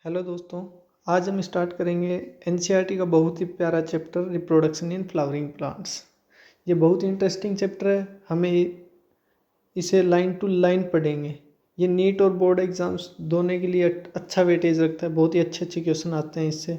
Hello दोस्तों, आज हम स्टार्ट करेंगे एनसीईआरटी का बहुत ही प्यारा chapter reproduction in flowering plants. ये बहुत ही इंटरेस्टिंग चैप्टर है। हमें इसे लाइन टू लाइन पढ़ेंगे। ये नीट और बोर्ड एग्जाम्स दोनों के लिए अच्छा वेटेज रखता है। बहुत ही अच्छे अच्छे क्वेश्चन आते हैं इससे।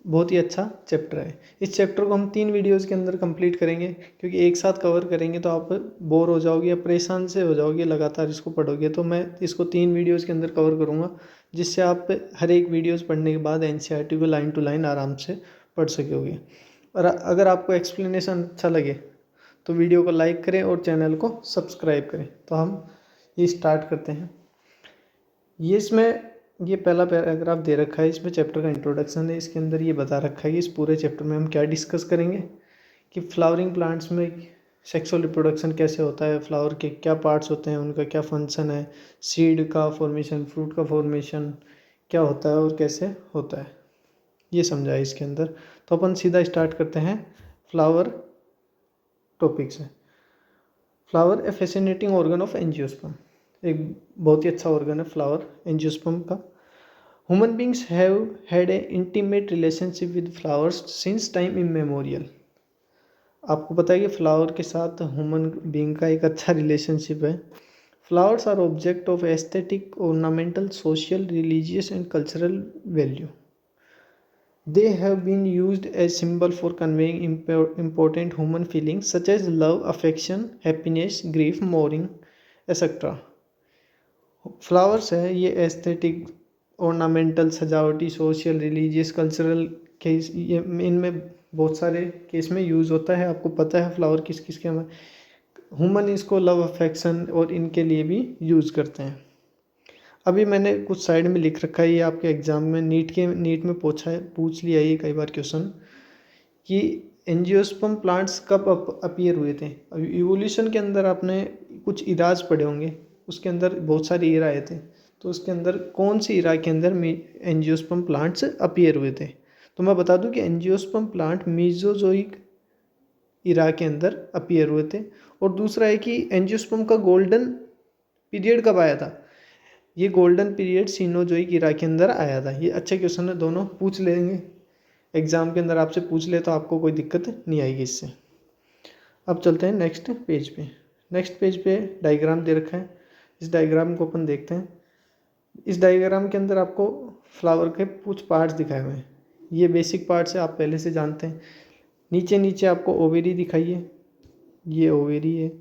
बहुत ही अच्छा चैप्टर है। इस चैप्टर को हम 3 वीडियोज़ के अंदर कंप्लीट करेंगे, क्योंकि एक साथ कवर करेंगे तो आप बोर हो जाओगे या परेशान से हो जाओगे लगातार इसको पढ़ोगे। तो मैं इसको 3 वीडियोज़ के अंदर कवर करूँगा, जिससे आप हर एक वीडियोज़ पढ़ने के बाद एनसीईआरटी को लाइन टू लाइन आराम से पढ़ सकोगे। और अगर आपको एक्सप्लेनेशन अच्छा लगे तो वीडियो को लाइक करें और चैनल को सब्सक्राइब करें। तो हम ये स्टार्ट करते हैं। ये पहला पैराग्राफ दे रखा है, इसमें चैप्टर का इंट्रोडक्शन है। इसके अंदर ये बता रखा है कि इस पूरे चैप्टर में हम क्या डिस्कस करेंगे, कि फ्लावरिंग प्लांट्स में सेक्सुअल रिप्रोडक्शन कैसे होता है, फ्लावर के क्या पार्ट्स होते हैं, उनका क्या फंक्शन है, सीड का फॉर्मेशन, फ्रूट का फॉर्मेशन क्या होता है और कैसे होता है, ये समझा है इसके अंदर। तो अपन सीधा स्टार्ट करते हैं फ्लावर टॉपिक से। Flower A fascinating organ of angiosperm. एक बहुत ही अच्छा ऑर्गन है फ्लावर एंजियोस्पर्म का। Human beings have had a intimate relationship with flowers since time immemorial. आपको पता है कि फ्लावर के साथ ह्यूमन बींग का एक अच्छा रिलेशनशिप है। Flowers are object of aesthetic, ornamental, social, religious and cultural value. They have been used as symbol for conveying important human feelings such as love, affection, happiness, grief, mourning, etc. Flowers है ये aesthetic, ornamental, सजावटी, social, religious, cultural case, ये इनमें बहुत सारे case में use होता है। आपको पता है फ्लावर किस किस के में। ह्यूमन इसको लव, अफेक्शन और इनके लिए भी यूज़ करते हैं। अभी मैंने कुछ साइड में लिख रखा है, ये आपके एग्जाम में नीट में पूछ लिया ये कई बार क्वेश्चन, कि एंजियोस्पर्म प्लांट्स कब अपीयर हुए थे। अभी इवोल्यूशन के अंदर आपने कुछ इराज पढ़े होंगे, उसके अंदर बहुत सारे ईरा आए थे। तो उसके अंदर कौन सी ईरा के अंदर एंजियोस्पर्म प्लांट्स अपीयर हुए थे। तो मैं बता दूं कि एंजियोस्पर्म प्लांट मीजोजोइक ईरा के अंदर अपीयर हुए थे। और दूसरा है कि एंजियोस्पर्म का गोल्डन पीरियड कब आया था। ये गोल्डन पीरियड सीनोजोइक ईरा के अंदर आया था। ये अच्छे क्वेश्चन है, दोनों पूछ लेंगे एग्जाम के अंदर, आपसे पूछ ले तो आपको कोई दिक्कत नहीं आएगी इससे। अब चलते हैं नेक्स्ट पेज पे। नेक्स्ट पेज पे डायग्राम दे रखा है। इस डायग्राम को अपन देखते हैं। इस डायग्राम के अंदर आपको फ्लावर के कुछ पार्ट्स दिखाए हुए हैं। ये बेसिक पार्ट्स है, आप पहले से जानते हैं। नीचे नीचे आपको ओवेरी दिखाई है, ये ओवेरी है।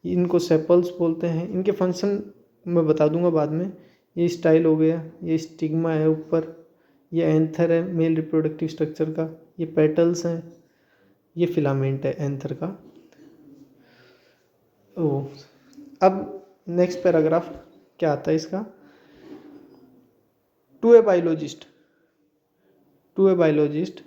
इनको सेपल्स बोलते हैं। इनके फंक्शन मैं बता दूंगा बाद में। ये स्टाइल हो गया, ये स्टिग्मा है ऊपर, ये एंथर है मेल रिप्रोडक्टिव स्ट्रक्चर का, ये पेटल्स हैं, ये फिलामेंट है एंथर का। ओ अब नेक्स्ट पैराग्राफ क्या आता है इसका। To a biologist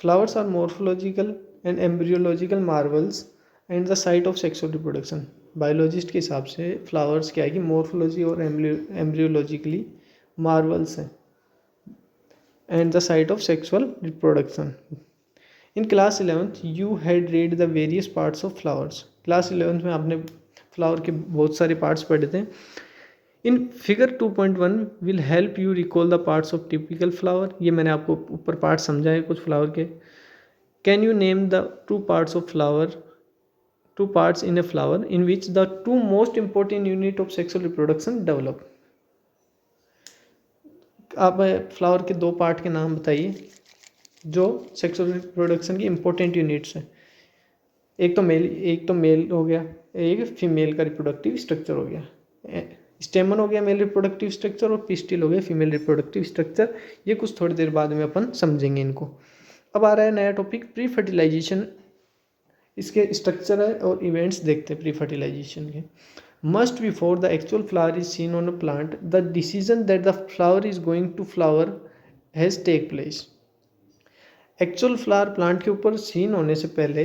flowers are morphological and embryological marvels and the site of sexual reproduction. Biologist के हिसाब से फ्लावर्स क्या है कि मॉर्फोलॉजी और एम्ब्रियोलॉजिकली मार्वल्स हैं and the site of sexual reproduction. In class 11th you had read the various parts of flowers. Class 11th में आपने फ्लावर के बहुत सारे पार्ट्स पढ़े थे। In figure 2.1 will help you recall the parts of typical flower. ये मैंने आपको ऊपर पार्ट समझाए कुछ फ्लावर के। Can you name the two parts in a flower in which the two most important unit of sexual reproduction develop. आप flower के 2 part के नाम बताइए जो सेक्सुअल रिप्रोडक्शन की इंपॉर्टेंट यूनिट्स हैं। एक तो मेल हो गया, एक फीमेल का रिप्रोडक्टिव स्ट्रक्चर हो गया। स्टेमन हो गया मेल रिप्रोडक्टिव स्ट्रक्चर, और पिस्टिल हो गया फीमेल रिप्रोडक्टिव स्ट्रक्चर। ये कुछ थोड़ी देर बाद में अपन समझेंगे इनको। अब आ रहा है नया टॉपिक, प्री फर्टिलाइजेशन। इसके स्ट्रक्चर है और इवेंट्स देखते हैं प्री फर्टिलाइजेशन के। Must before the actual flower is seen on a plant the decision that the flower is going to flower has take place. Actual flower plant के ऊपर scene होने से पहले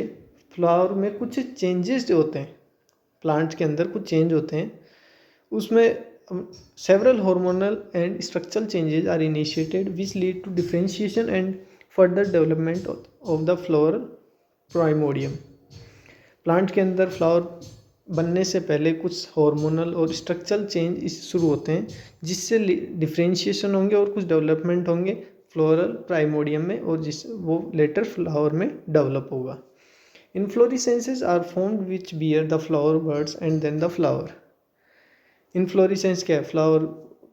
फ्लावर में कुछ चेंजेस जो होते हैं, प्लांट के अंदर कुछ चेंज होते हैं, उसमें several hormonal and structural changes are initiated which lead to differentiation and further development of the flower primordium. Plant के अंदर फ्लावर बनने से पहले कुछ हार्मोनल और स्ट्रक्चरल चेंज शुरू होते हैं, जिससे डिफ्रेंशिएशन होंगे और कुछ डेवलपमेंट होंगे फ्लोरल प्राइमोडियम में, और जिस वो लेटर फ्लावर में डेवलप होगा। Inflorescences are formed which bear the flower buds and then the flower. Inflorescence क्या है? फ्लावर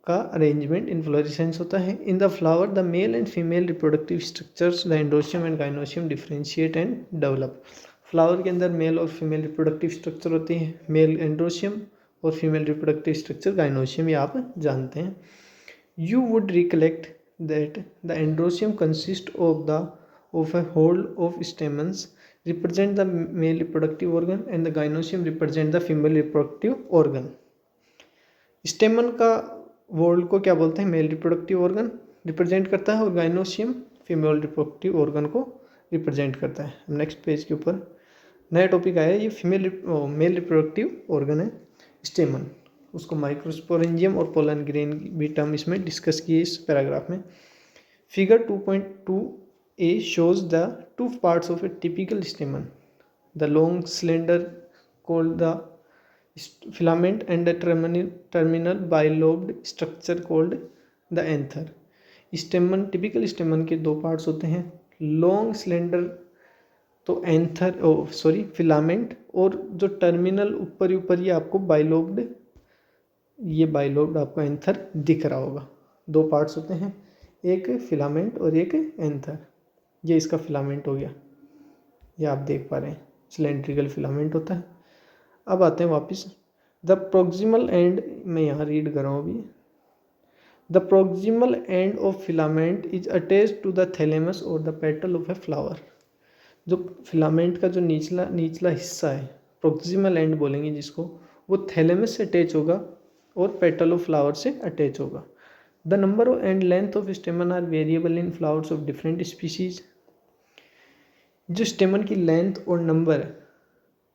का अरेंजमेंट इनफ्लोरेसेंस होता है। In the flower the male and female reproductive structures the androecium and gynoecium differentiate and develop. Flower के अंदर male और female reproductive structure होती है, मेल एंड्रोशियम और फीमेल रिप्रोडक्टिव स्ट्रक्चर गाइनोशियम, ये आप जानते हैं। You would recollect that the androecium consist of a whole of stamens represent the male reproductive organ and the gynoecium represent the female reproductive organ। स्टेमन का वोल्ड को क्या बोलते हैं? मेल रिप्रोडक्टिव ऑर्गन रिप्रेजेंट करता है, और गाइनोशियम फीमेल रिप्रोडक्टिव ऑर्गन को represent करता है। नेक्स्ट पेज के ऊपर नया टॉपिक आया, ये मेल रिप्रोडक्टिव ऑर्गन है स्टेमन, उसको माइक्रोस्पोरेंजियम और पोलन ग्रेन भी टर्म इसमें डिस्कस किए इस पैराग्राफ में। Figure 2.2a shows the two parts of a typical stamen, the long slender called the filament and the terminal bilobed structure called the anther। स्टेमन, typical स्टेमन के दो parts होते हैं, long slender तो anther filament, और जो terminal ऊपर ऊपर ये आपको बाइलोब्ड, ये बाइलोब्ड आपको एंथर दिख रहा होगा। दो पार्ट्स होते हैं, एक फिलामेंट और एक एंथर। ये इसका फिलामेंट हो गया, ये आप देख पा रहे हैं सिलेंड्रिकल फिलामेंट होता है। अब आते हैं वापस, द प्रोक्सिमल एंड, मैं यहाँ रीड कर रहा हूँ अभी। The proximal end of filament is attached to the thalamus और the petal of a flower. जो फिलामेंट का जो निचला हिस्सा है, प्रोक्सिमल एंड बोलेंगे जिसको, वो थैलेमस से अटैच होगा और पेटल ऑफ फ्लावर से अटैच होगा। The number and length of stamen are variable in flowers of different species. जो स्टेमन की लेंथ और नंबर है,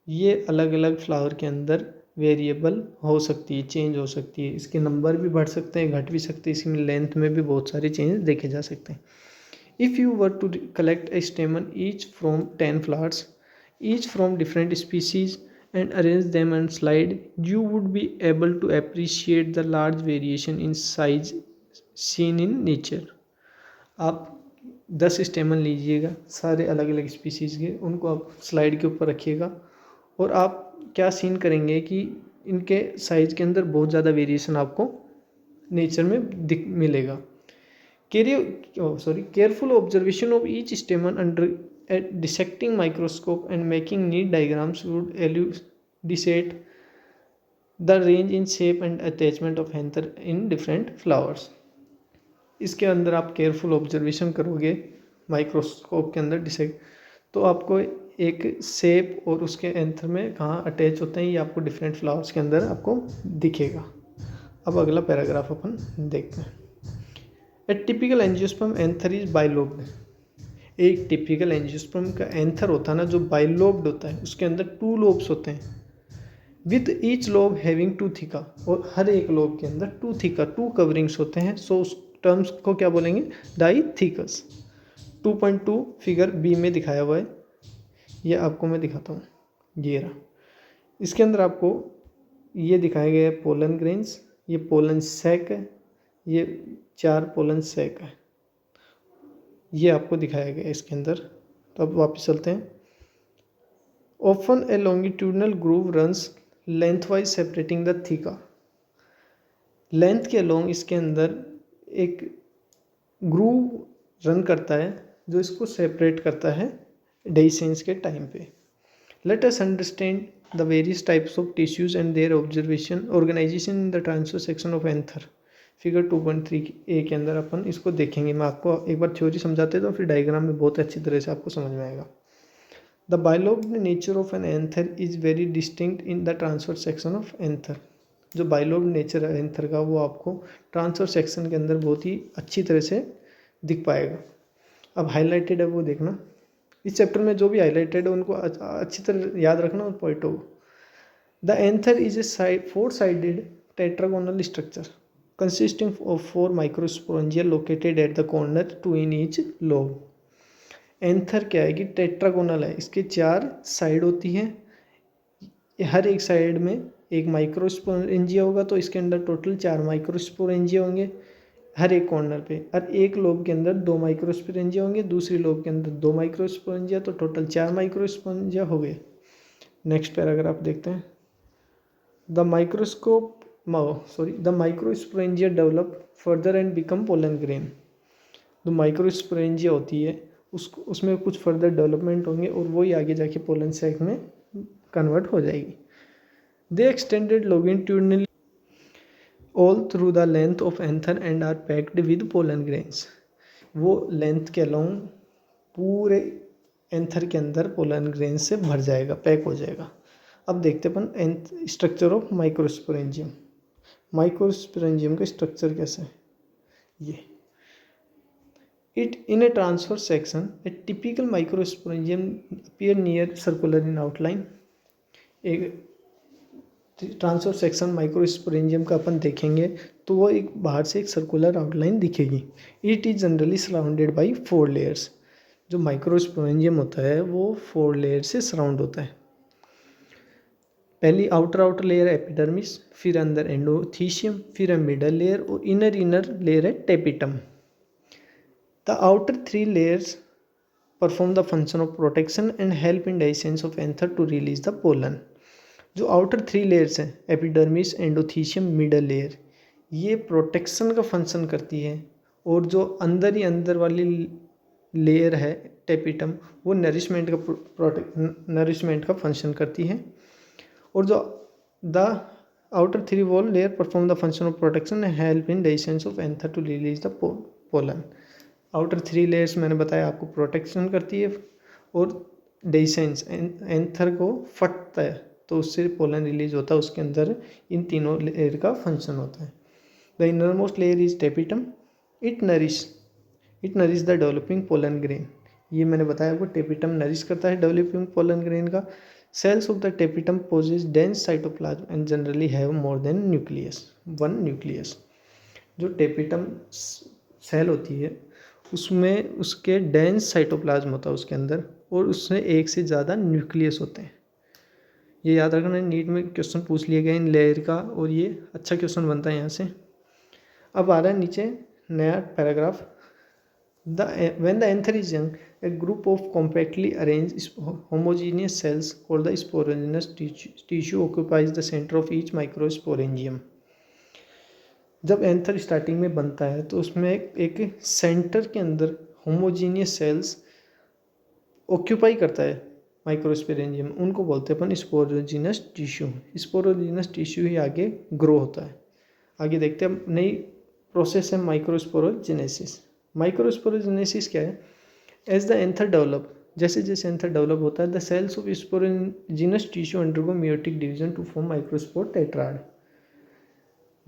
ये अलग अलग फ्लावर के अंदर वेरिएबल हो सकती है, चेंज हो सकती है। इसके नंबर भी बढ़ सकते हैं, घट भी सकते हैं, इसमें लेंथ में भी बहुत सारे चेंज देखे जा सकते हैं। If you were to collect a stamen each from 10 flowers each from different species and arrange them on slide, you would be able to appreciate the large variation in size seen in nature। आप 10 स्टेमन लीजिएगा, सारे अलग अलग species के, उनको आप slide के ऊपर रखिएगा, और आप क्या सीन करेंगे कि इनके साइज के अंदर बहुत ज़्यादा वेरिएशन आपको नेचर में मिलेगा। Careful observation of each स्टेमन under a dissecting microscope and making neat diagrams would elucidate the range in shape and attachment of anther in different flowers। इसके अंदर आप केयरफुल ऑब्जर्वेशन करोगे माइक्रोस्कोप के अंदर डिसेक्ट, तो आपको एक शेप और उसके एंथर में कहाँ अटैच होते हैं ये आपको डिफरेंट फ्लावर्स के अंदर आपको दिखेगा। अब अगला पैराग्राफ अपन देखते हैं। ए typical angiosperm anther is bilobed. एक टिपिकल एंजियोस्पर्म का एंथर होता है ना, जो बाइलोब्ड होता है, उसके अंदर 2 लोब्स होते हैं, with each lobe having 2 theca, और हर एक लोब के अंदर 2 थीका 2 कवरिंग्स होते हैं। सो उस टर्म्स को क्या बोलेंगे? डाइथीकस। 2.2 फिगर बी में दिखाया हुआ है, ये आपको मैं दिखाता हूँ, ये रहा। इसके अंदर आपको ये दिखाया गया है पोलन ग्रेन्स, ये पोलन सैक है, ये 4 पोलन सैक है, ये आपको दिखाया गया है इसके अंदर। तो अब वापस चलते हैं। Often A longitudinal groove runs lengthwise separating the theca. Length के अलोंग इसके अंदर एक ग्रूव रन करता है जो इसको सेपरेट करता है डेhiscence के टाइम पे। Let us understand the various types of tissues and their organisation in the transverse section of anther. Figure 2.3a के अंदर अपन इसको देखेंगे। मैं आपको एक बार थ्योरी समझाते तो फिर डायग्राम में बहुत अच्छी तरह से आपको समझ में आएगा। The bilobed nature of an anther is very distinct in the transverse section of anther. जो बाइलोब्ड नेचर है एंथर का, वो आपको ट्रांसवर्स सेक्शन के अंदर बहुत ही अच्छी तरह से दिख पाएगा। अब हाईलाइटेड है वो देखना, इस चैप्टर में जो भी हाईलाइटेड है उनको अच्छी तरह याद रखना और पॉइंट हो। The anther is a 4-sided tetragonal structure consisting of 4 microsporangia located at the corner, 2 in each lobe। Anther क्या है कि टेट्रागोनल है, इसके 4 साइड होती हैं, हर एक साइड में एक माइक्रोस्पोरेंजिया होगा, तो इसके अंदर टोटल 4 माइक्रोस्पोरेंजिया होंगे हर एक कॉर्नर पे। और एक लोब के अंदर 2 माइक्रोस्पोरेंजिया होंगे, दूसरी लोब के अंदर 2 माइक्रोस्पोरेंजिया, तो टोटल 4 माइक्रोस्पोरेंजिया हो गए। नेक्स्ट पैराग्राफ देखते हैं। The microsporangia develop further and become pollen grain. जो माइक्रोस्पोरेंजिया होती है उसमें कुछ फर्दर डेवलपमेंट होंगे और वही आगे जाके पोलन सैक में कन्वर्ट हो जाएगी। They extended longitudinally all through the length of anther and are packed with pollen grains। वो लेंथ के अलोंग पूरे एंथर के अंदर पोलन ग्रेन से भर जाएगा, पैक हो जाएगा। अब देखते अपन स्ट्रक्चर ऑफ माइक्रोस्पोरेंजियम। माइक्रोस्पोरेंजियम का स्ट्रक्चर कैसा है ये। It in A transfer section A typical microsporangium appear near circular in outline. एक ट्रांसफर सेक्शन माइक्रोस्पोरेंजियम का अपन देखेंगे तो वो एक बाहर से एक सर्कुलर आउटलाइन दिखेगी। It is generally surrounded by 4 layers. जो माइक्रोस्पोरेंजियम होता है वो 4 लेयर से सराउंड होता है। पहली आउटर लेयर है एपिडर्मिस, फिर अंदर एंडोथीशियम, फिर है मिडल लेयर और इनर लेयर है tapetum. The outer 3 layers perform the function of protection and help in dehiscence of anther to release the pollen। जो आउटर 3 लेयर्स हैं एपिडर्मिस, एंडोथीशियम, मिडल लेयर, ये protection का function करती है। और जो अंदर ही अंदर वाली लेयर है टेपिटम, वो नरिशमेंट का फंक्शन करती है। और जो the outer 3 wall layer perform the function of protection and help in dehiscence of anther to release the pollen. Outer 3 layers मैंने बताया आपको प्रोटेक्शन करती है और डेhiscence एंथर को फटता है तो उससे पोलन रिलीज होता है, उसके अंदर इन तीनों लेयर का फंक्शन होता है। The innermost layer is tapetum. It nourish the developing pollen grain. ये मैंने बताया आपको, टेपिटम नरिश करता है डेवलपिंग पोलन ग्रेन का। Cells of the tapetum possess dense cytoplasm and generally have more than one nucleus. जो टेपिटम सेल होती है उसमें उसके डेंस साइटोप्लाज्म होता है उसके अंदर, और उसमें एक से ज़्यादा न्यूक्लियस होते हैं। ये याद रखना, नीट में क्वेश्चन पूछ लिया गया इन लेयर का और ये अच्छा क्वेश्चन बनता है यहाँ से। अब आ रहा है नीचे नया paragraph. When the anther is young, a group of compactly arranged homogeneous cells called the sporogenous tissue occupies the center of each microsporangium। जब एंथर स्टार्टिंग में बनता है तो उसमें एक सेंटर के अंदर होमोजीनियस सेल्स ऑक्यूपाई करता है माइक्रोस्पोरेंजियम, उनको बोलते हैं अपन स्पोरोजिनस टिश्यू। स्पोरोजिनस टिश्यू ही आगे ग्रो होता है। आगे देखते हैं नई प्रोसेस है माइक्रोस्पोरोजेनेसिस। माइक्रोस्पोरोजेनेसिस क्या है? एज द एंथर डेवलप, जैसे जैसे एंथर डेवलप होता है, the cells of sporogenous tissue undergo meiotic division to form microspore tetrad.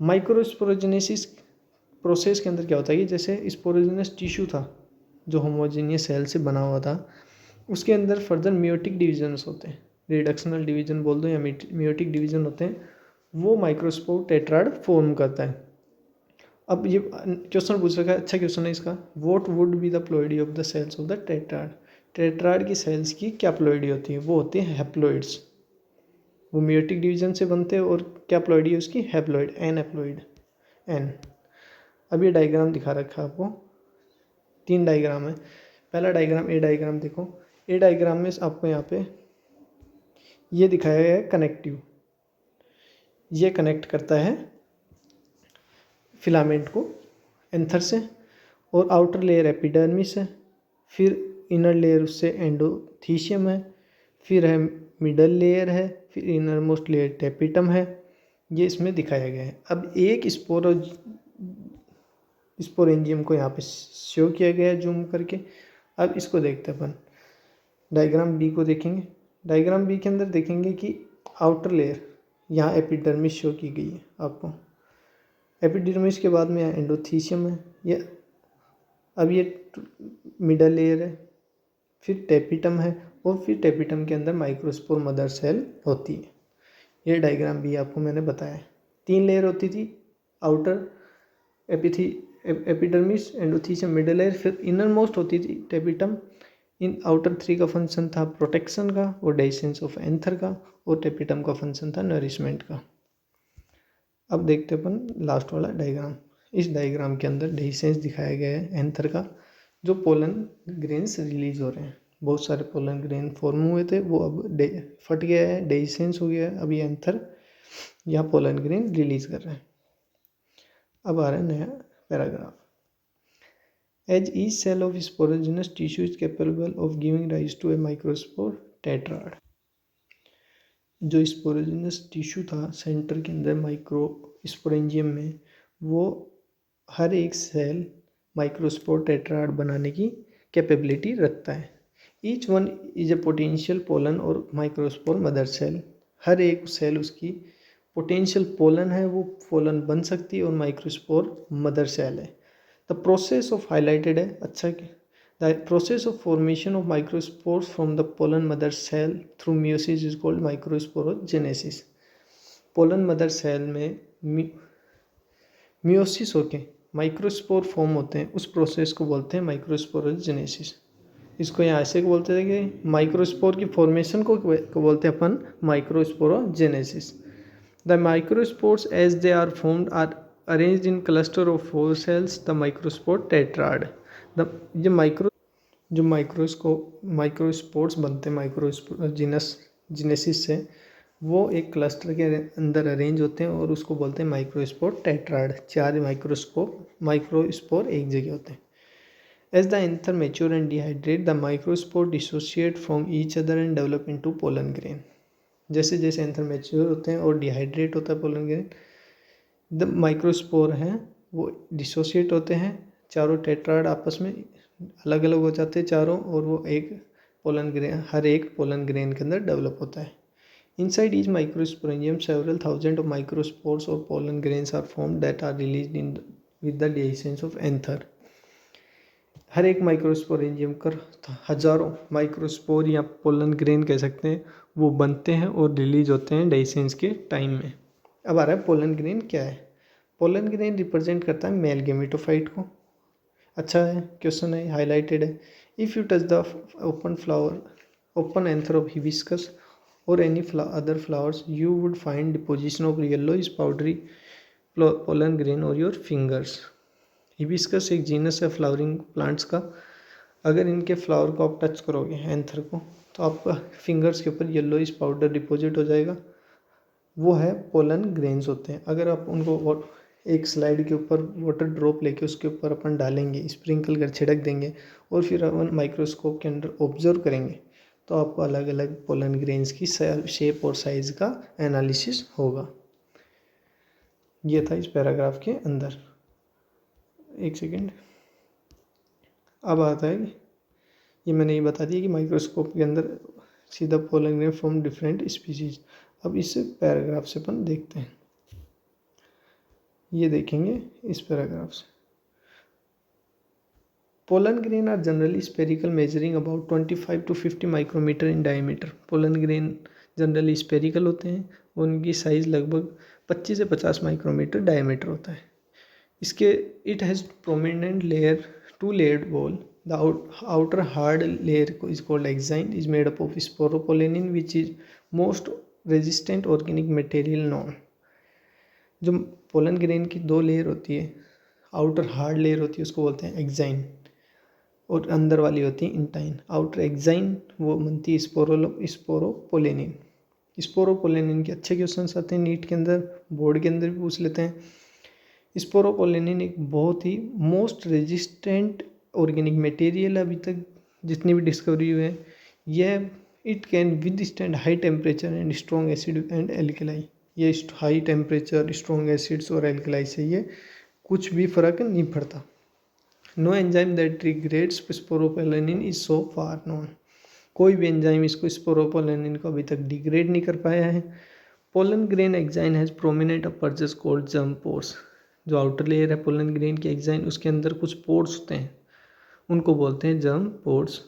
Microsporogenesis process के अंदर क्या होता है कि जैसे स्पोरोजिनस टिश्यू था जो होमोजीनियस सेल से बना हुआ था, उसके अंदर फर्दर मियोटिक डिवीजन्स होते हैं, रिडक्शनल डिवीजन बोल दो या मियोटिक डिवीजन होते हैं, वो माइक्रोस्पोर टेट्राड फॉर्म करता है। अब ये क्वेश्चन पूछ रखा है, अच्छा क्वेश्चन है इसका, what would be the ploidy of the cells of the tetrad. Tetrad की सेल्स की क्या प्लॉइडी होती है? वो होती है हैप्लॉइड्स। वो मियोटिक डिवीजन से बनते हैं और क्या प्लॉइडी है उसकी? Haploid, n haploid, n. अब ये डायग्राम दिखा रखा है आपको, 3 डायग्राम है। पहला डायग्राम, ए डायग्राम देखो। ए डायग्राम में आपको यहाँ पे ये दिखाया गया है कनेक्टिव, ये कनेक्ट करता है फिलामेंट को एंथर से, और आउटर लेयर एपिडर्मिस है, फिर इनर लेयर उससे एंडोथीशियम है, फिर है मिडल लेयर है, फिर इनर मोस्ट लेयर टेपिटम है। ये इसमें दिखाया गया है। अब एक स्पोरेंजियम को यहाँ पे शो किया गया है जूम करके। अब इसको देखते हैं अपन, डायग्राम बी को देखेंगे। डायग्राम बी के अंदर देखेंगे कि आउटर लेयर यहाँ एपिडर्मिस शो की गई है आपको। एपिडर्मिस के बाद में यहाँ एंडोथीशियम है, ये अब ये मिडल लेयर है, फिर टेपिटम है, और फिर टेपिटम के अंदर माइक्रोस्पोर मदर सेल होती है। ये डायग्राम भी आपको मैंने बताया है। 3 लेयर होती थी, outer epidermis, endothecium, middle layer, फिर इनर मोस्ट होती थी टेपिटम, इन आउटर 3 का फंक्शन था प्रोटेक्शन का और डेhiscence ऑफ एंथर का, और टेपिटम का फंक्शन था नरिशमेंट का। अब देखते अपन लास्ट वाला डायग्राम। इस डायग्राम के अंदर डेhiscence दिखाया गया है एंथर का, जो पोलन ग्रेन्स रिलीज हो रहे हैं। बहुत सारे पोलन ग्रेन फॉर्म हुए थे, वो अब फट गया है, डेhiscence हो गया है। अभी एंथर यहाँ पोलन ग्रेन रिलीज कर रहे हैं। अब आ रहा है नया paragraph. As each cell of sporogenous tissue is capable of giving rise to a microspore tetrad. जो स्पोरोजिनस टिश्यू था सेंटर के अंदर माइक्रो स्पोरेंजियम में, वो हर एक सेल माइक्रोस्पोर टेट्राड बनाने की कैपेबिलिटी रखता है। Each one is a potential pollen और माइक्रोस्पोर मदर सेल। हर एक सेल उसकी पोटेंशियल पोलन है, वो पोलन बन सकती है, और माइक्रोस्पोर मदर सेल है। द प्रोसेस ऑफ हाईलाइटेड है, अच्छा the process of formation of microspores from the pollen mother cell through meiosis is called microsporogenesis. Pollen mother cell में मियोसिस होके माइक्रोस्पोर फॉर्म होते हैं, उस प्रोसेस को बोलते हैं माइक्रोस्पोरोजेनेसिस। इसको यहाँ ऐसे बोलते थे कि माइक्रोस्पोर की फॉर्मेशन को बोलते हैं अपन microsporogenesis. The microspores as they are formed are arranged in cluster of 4 cells the microspore tetrad. जो माइक्रोस्पोर्स बनते हैं माइक्रोजेनेसिस से, वो एक क्लस्टर के अंदर अरेंज होते हैं और उसको बोलते हैं माइक्रोस्पोर टेट्राड। 4 माइक्रोस्पोर एक जगह होते हैं। As the anther mature and dehydrate, the microspore dissociate from each other and develop into pollen grain. जैसे जैसे एंथर मैच्योर होते हैं और डिहाइड्रेट होता है पोलन ग्रेन, द माइक्रोस्पोर हैं वो डिसोसिएट होते हैं, चारों टेट्राड आपस में अलग अलग हो जाते हैं चारों, और वो एक पोलन ग्रेन, हर एक पोलन ग्रेन के अंदर डेवलप होता है। Inside each microsporangium, several thousand of microspores or pollen grains are formed that are released with the dehiscence of anther. हर एक माइक्रोस्पोरेंजियम कर हजारों माइक्रोस्पोर या पोलन ग्रेन कह सकते हैं, वो बनते हैं और रिलीज होते हैं डेhiscence के टाइम में। अब आ रहा है पोलन ग्रेन क्या है। पोलन ग्रेन रिप्रेजेंट करता है मेल गेमेटोफाइट को। अच्छा है, क्वेश्चन है, हाईलाइटेड है। If you touch the open flower, open anther of hibiscus or any other flowers, you would find deposition of yellowish powdery pollen grain or your fingers. Hibiscus एक genus है flowering plants का। अगर इनके flower को आप touch करोगे anther को, तो आपका फिंगर्स के ऊपर येलोइश पाउडर डिपॉजिट हो जाएगा, वो है पोलन ग्रेन्स होते हैं। अगर आप उनको एक स्लाइड के ऊपर वाटर ड्रॉप लेके उसके ऊपर अपन डालेंगे, स्प्रिंकल कर छिड़क देंगे, और फिर अपन माइक्रोस्कोप के अंदर ऑब्जर्व करेंगे, तो आपको अलग अलग पोलन ग्रेन्स की शेप और साइज़ का एनालिसिस होगा। ये था इस पैराग्राफ के अंदर। एक सेकेंड, अब आता है, ये मैंने ये बता दिया कि माइक्रोस्कोप के अंदर सीधा pollen grain from different species. अब इस पैराग्राफ से अपन देखते हैं, ये देखेंगे इस पैराग्राफ से। Pollen grain are generally spherical, measuring about 25 to 50 micrometre in diameter. Pollen grain generally spherical होते हैं, उनकी साइज़ लगभग 25 से 50 माइक्रोमीटर डायमीटर होता है। इसके it has prominent layer, 2 layered wall. The outer hard layer is called exine, is made up of sporopollenin which is most resistant organic material non. जो pollen grain की 2 लेयर होती है, outer hard layer होती है उसको बोलते हैं exine, और अंदर वाली होती है इंटाइन। आउटर एक्साइन वो बनती है स्पोरोपोलेनिन। स्पोरोपोलेनिन के अच्छे क्वेश्चन आते हैं नीट के अंदर, बोर्ड के अंदर भी पूछ लेते हैं। स्पोरोपोलेनिन एक बहुत ही मोस्ट रेजिस्टेंट ऑर्गेनिक मटेरियल है अभी तक जितनी भी डिस्कवरी हुए हैं। यह it can withstand high temperature and strong acid and alkali. ये हाई टेम्परेचर, स्ट्रॉन्ग एसिड्स और एल्कलाई से ये कुछ भी फर्क नहीं पड़ता। No enzyme that degrades sporopollenin is so far known. कोई भी एंजाइम इसको स्पोरोपोलेनिन को अभी तक डिग्रेड नहीं कर पाया है। Pollen grain exine has prominent apertures called germ pores. जो आउटर लेयर है पोलन ग्रेन की एक्साइन, उसके अंदर कुछ पोर्स होते हैं, उनको बोलते हैं जर्म पोर्स।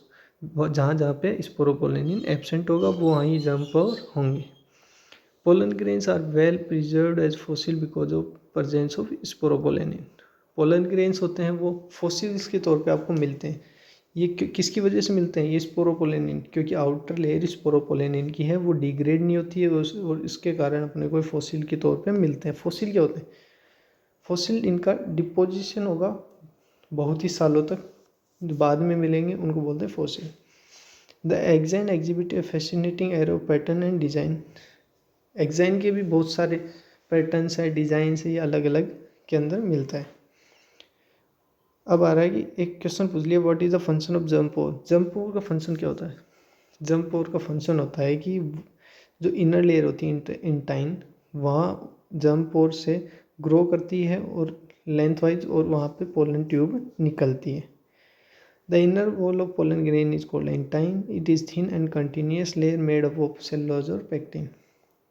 जहाँ जहाँ पे स्पोरोपोलेनिन एब्सेंट होगा वो वहाँ ही जर्म पोर होंगे। Pollen grains are well preserved as fossil because of presence of sporopollenin. Pollen grains होते हैं वो फॉसिल्स के तौर पे आपको मिलते हैं। ये किसकी वजह से मिलते हैं? ये स्पोरोपोलेनिन, क्योंकि आउटर लेयर स्पोरोपोलेनिन की है, वो डिग्रेड नहीं होती है और इसके कारण अपने को फॉसिल के तौर पे मिलते हैं। फॉसिल क्या होते हैं? फॉसिल इनका डिपोजिशन होगा बहुत ही सालों तक, जो बाद में मिलेंगे उनको बोलते हैं fossil. The exine exhibit A fascinating arrow pattern and design. Exine के भी बहुत सारे पैटर्न्स है, डिज़ाइन है, ये अलग अलग के अंदर मिलता है। अब आ रहा है कि एक क्वेश्चन पूछ लिया, what is the function of जंप पोर। जंप पोर का फंक्शन क्या होता है? जंप पोर का फंक्शन होता है कि जो इनर लेयर होती है इंटाइन, वहाँ जंप पोर से ग्रो करती है और लेंथ वाइज, और वहाँ पे पोलन ट्यूब निकलती है। The inner wall of pollen grain is called intine. It is thin and continuous layer made up of cellulose और पेक्टिन।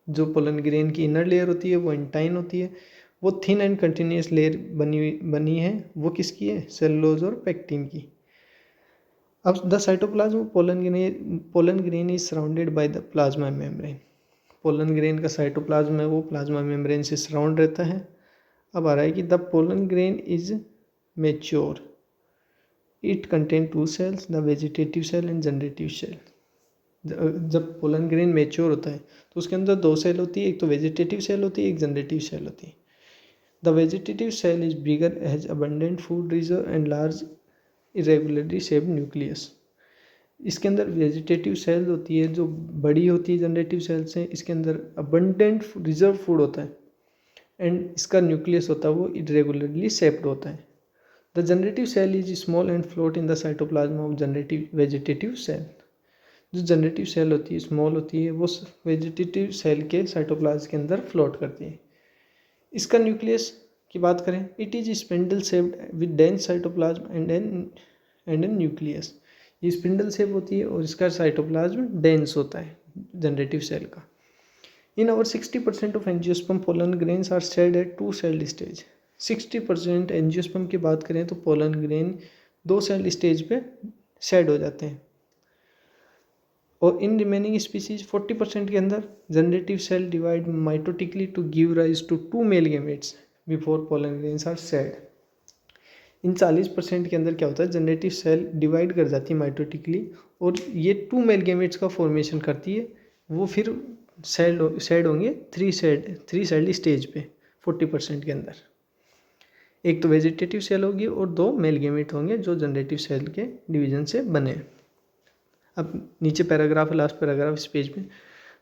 जो पोलन ग्रेन की इनर लेयर होती है वो इंटाइन होती है, वो थिन एंड कंटिन्यूस लेयर बनी है, वो किसकी है? सेलुलोज और पेक्टिन की। अब the cytoplasm of pollen grain is surrounded by the plasma membrane. Pollen grain का साइटोप्लाज्म है वो प्लाज्मा मेम्ब्रेन से सराउंड रहता है। अब आ रहा है कि the pollen grain is mature. It contain two cells, the vegetative cell and generative cell. जब पोलन ग्रेन मेच्योर होता है तो उसके अंदर दो सेल होती है, एक तो वेजिटेटिव सेल होती है, एक जनरेटिव सेल होती है। The vegetative cell is bigger, has abundant food reserve and large irregularly shaped nucleus. इसके अंदर वेजिटेटिव सेल होती है जो बड़ी होती है जनरेटिव सेल से, इसके अंदर अबंडेंट रिजर्व फूड होता है एंड इसका न्यूक्लियस होता है वो इरेगुलरली शेप्ड होता है। The generative cell is small and float in the cytoplasm of generative vegetative cell. जो जनरेटिव सेल होती है स्मॉल होती है, वो वेजिटेटिव सेल के साइटोप्लाज्म के अंदर फ्लोट करती है। इसका न्यूक्लियस की बात करें, it is spindle shaped with dense cytoplasm and an nucleus. ये स्पिंडल शेप होती है और इसका साइटोप्लाज्म डेंस होता है जनरेटिव सेल का। In over 60% of angiosperm pollen grains are shed at two celled stage. 60% angiosperm की बात करें तो पोलन ग्रेन दो सेल्ड स्टेज पे शेड हो जाते हैं। और इन रिमेनिंग स्पीसीज 40% के अंदर generative cell divide mitotically to give rise to two male gametes before pollen grains are shed. इन 40% के अंदर क्या होता है, जनरेटिव सेल डिवाइड कर जाती है माइटोटिकली और ये टू मेल गेमेट्स का फॉर्मेशन करती है। वो फिर शेड होंगे थ्री सेल्ड स्टेज पे 40% के अंदर। एक तो वेजिटेटिव सेल होगी और दो मेल गेमेट होंगे जो जनरेटिव सेल के डिवीजन से बने। अब नीचे पैराग्राफ है, लास्ट पैराग्राफ इस पेज में।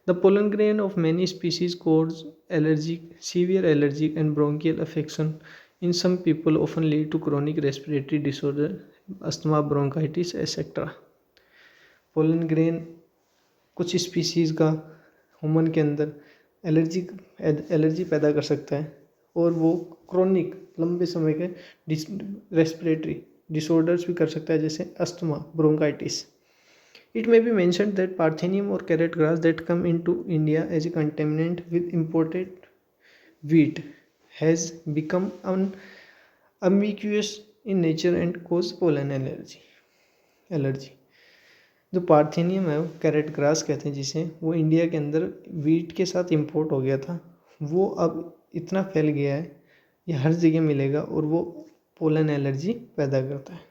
The pollen grain of many species cause allergic, severe allergic and bronchial affection in some people often lead to chronic respiratory disorder, asthma, bronchitis et cetera. Pollen grain कुछ species का human के अंदर allergy पैदा कर सकता है और वो क्रोनिक लंबे समय के रेस्पिरेटरी डिसऑर्डर्स भी कर सकता है, जैसे asthma, bronchitis. It may be mentioned that Parthenium or carrot grass that come into India as a contaminant with imported wheat has become ambiguous in nature and cause pollen allergy। जो parthenium है, carrot grass कहते हैं जिसे, वो India के अंदर wheat के साथ इंपोर्ट हो गया था। वो अब इतना फैल गया है, ये हर जगह मिलेगा और वो पोलन एलर्जी पैदा करता है।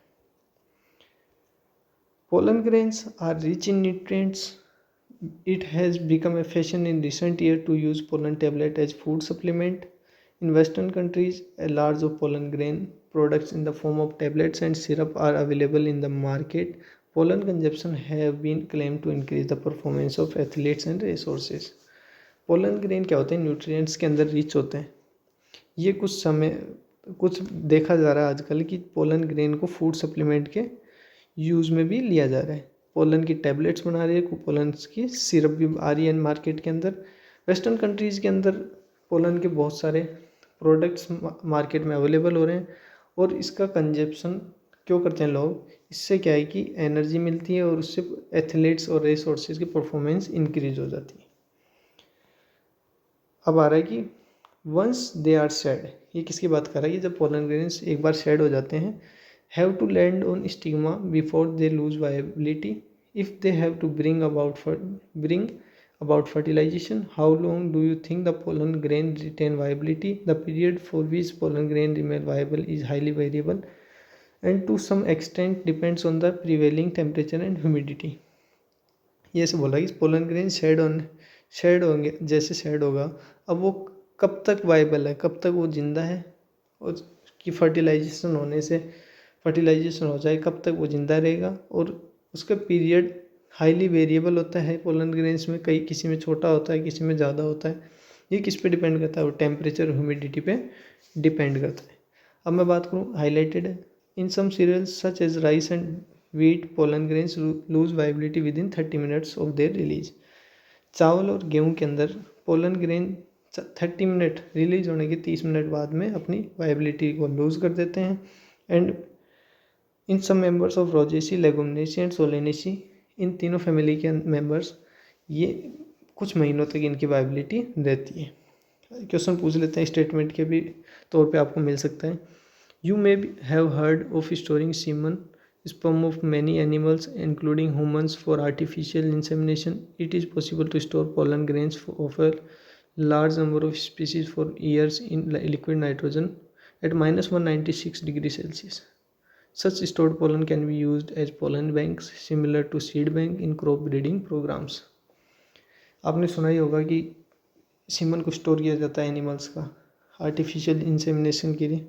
Pollen grains are rich in nutrients. It has become a fashion in recent years to use pollen tablet as food supplement. In Western countries, a large of pollen grain products in the form of tablets and syrup are available in the market. Pollen consumption have been claimed to increase the performance of athletes and racehorses. Pollen grain क्या होते हैं? Nutrients के अंदर rich होते हैं। ये कुछ देखा जा रहा है आजकल कि पोलन ग्रेन को फूड सप्लीमेंट के यूज़ में भी लिया जा रहा है। पोलन की टैबलेट्स बना रही है, पोलन की सिरप भी आ रही है मार्केट के अंदर। वेस्टर्न कंट्रीज़ के अंदर पोलन के बहुत सारे प्रोडक्ट्स मार्केट में अवेलेबल हो रहे हैं और इसका कंजप्शन क्यों करते हैं लोग? इससे क्या है कि एनर्जी मिलती है और उससे एथलीट्स और रेस हॉर्सेस की परफॉर्मेंस इंक्रीज हो जाती है। अब आ रहा है कि वंस दे आर शेड, ये किसकी बात कर रहा है कि जब पोलन ग्रेन्स एक बार शेड हो जाते हैं, have to land on stigma before they lose viability. If they have to bring about fertilization, how long do you think the pollen grain retain viability? The period for which pollen grain remain viable is highly variable. And to some extent depends on the prevailing temperature and humidity. ये से बोला कि pollen grain shade होंगे, जैसे shade होगा अब वो कब तक वाइबल है, कब तक वो जिंदा है, और कि फर्टिलाइजेशन हो जाए कब तक वो जिंदा रहेगा। और उसका पीरियड हाईली वेरिएबल होता है पोलन ग्रेन्स में, कई किसी में छोटा होता है, किसी में ज़्यादा होता है। ये किस पे डिपेंड करता है, वो टेम्परेचर ह्यूमिडिटी पे डिपेंड करता है। अब मैं बात करूँ हाईलाइटेड है, in some cereals such as rice and wheat pollen grains lose viability within 30 minutes of their release। चावल और गेहूं के अंदर पोलन ग्रेन 30 मिनट रिलीज होने के 30 मिनट बाद में अपनी वाइबिलिटी को लूज कर देते हैं। एंड इन सब members of Rosaceae, Leguminosae and Solanaceae, इन तीनों फैमिली के मेंबर्स ये कुछ महीनों तक इनकी वाइबिलिटी रहती है। क्वेश्चन पूछ लेते हैं स्टेटमेंट के भी तौर पे आपको मिल सकता है। You may have heard of storing semen sperm of many animals including humans for artificial insemination. It is possible to store pollen grains of a large number of species for years in liquid nitrogen at -196 degrees Celsius. Such stored pollen can be used as pollen banks similar to seed bank in crop breeding programs। आपने सुना ही होगा कि semen को store किया जाता है animals का artificial insemination के लिए।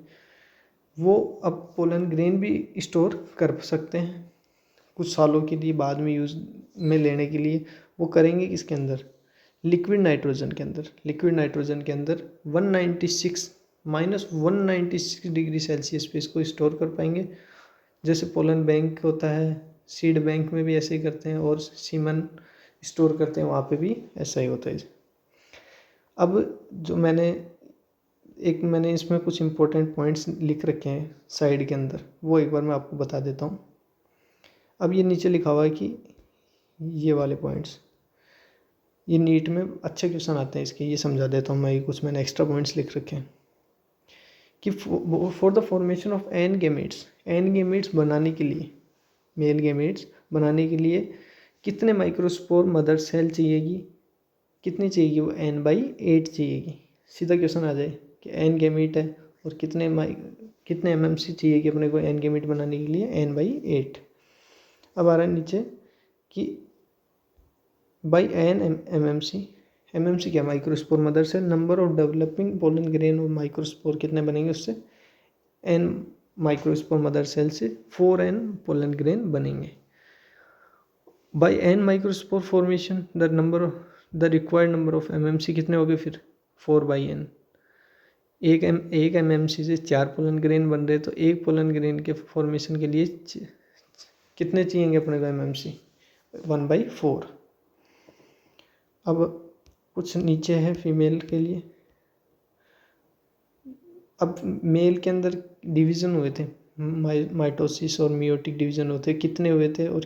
वो अब पोलन ग्रेन भी स्टोर कर सकते हैं कुछ सालों के लिए, बाद में यूज़ में लेने के लिए। वो करेंगे किसके अंदर, लिक्विड नाइट्रोजन के अंदर। लिक्विड नाइट्रोजन के अंदर 196 डिग्री सेल्सियस पे इसको स्टोर कर पाएंगे। जैसे पोलन बैंक होता है, सीड बैंक में भी ऐसे ही करते हैं, और सीमन स्टोर करते हैं वहाँ पे भी ऐसा ही होता है। अब जो मैंने इसमें कुछ इंपॉर्टेंट पॉइंट्स लिख रखे हैं साइड के अंदर, वो एक बार मैं आपको बता देता हूँ। अब ये नीचे लिखा हुआ है कि ये वाले पॉइंट्स, ये नीट में अच्छे क्वेश्चन आते हैं इसके, ये समझा देता हूँ मैं। कुछ मैंने एक्स्ट्रा पॉइंट्स लिख रखे हैं कि for the formation of an gametes बनाने के लिए, मेल गेमेट्स बनाने के लिए कितने माइक्रोस्पोर मदर सेल चाहिएगी, कितनी चाहिएगी, वो n/8 चाहिएगी। सीधा क्वेश्चन आ जाए कि एन गेमीट है और कितने MMC चाहिए कि अपने को एन गेमीट बनाने के लिए, n/8। अब आ रहा है नीचे कि बाई n MMC क्या, microspore mother cell, number of developing pollen grain और माइक्रोस्पोर कितने बनेंगे उससे, n माइक्रोस्पोर मदर सेल से 4n पोलन ग्रेन बनेंगे। By n microspore formation the required number of MMC कितने हो गए फिर, 4/n। एक MMC से 4 पोलन ग्रेन बन रहे, तो एक पोलन ग्रेन के फॉर्मेशन के लिए कितने चाहिए अपने को MMC, 1/4। अब कुछ नीचे है फीमेल के लिए। अब मेल के अंदर डिवीज़न हुए थे, माइटोसिस और मियोटिक डिवीज़न होते, कितने हुए थे, और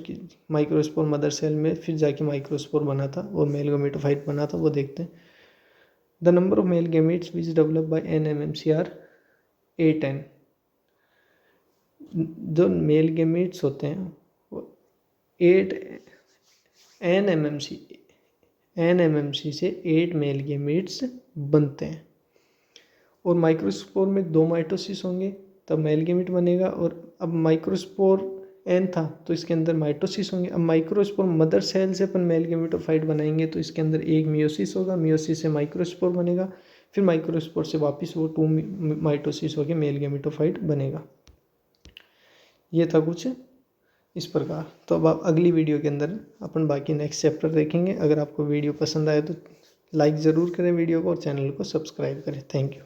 माइक्रोस्पोर मदर सेल में फिर जाके माइक्रोस्पोर बना था और मेल गैमेटोफाइट बना था, वो देखते हैं। The number of male gametes which develop by n MMC are 8n। जो मेल गैमेट्स होते हैं वो 8n MMC से 8 मेल गैमेट्स बनते हैं। और माइक्रोस्पोर में 2 माइटोसिस होंगे तब मेल गैमेट बनेगा, और अब माइक्रोस्पोर n था तो इसके अंदर माइटोसिस होंगे। अब माइक्रोस्पोर मदर सेल से अपन मेल गैमेटोफाइट बनाएंगे तो इसके अंदर एक मियोसिस होगा, मियोसिस से माइक्रोस्पोर बनेगा, फिर माइक्रोस्पोर से वापस वो 2 माइटोसिस होकर मेल गैमेटोफाइट बनेगा। ये था कुछ इस प्रकार। तो अब आप अगली वीडियो के अंदर अपन बाकी नेक्स्ट चैप्टर देखेंगे। अगर आपको वीडियो पसंद आए तो लाइक ज़रूर करें वीडियो को और चैनल को सब्सक्राइब करें। Thank you.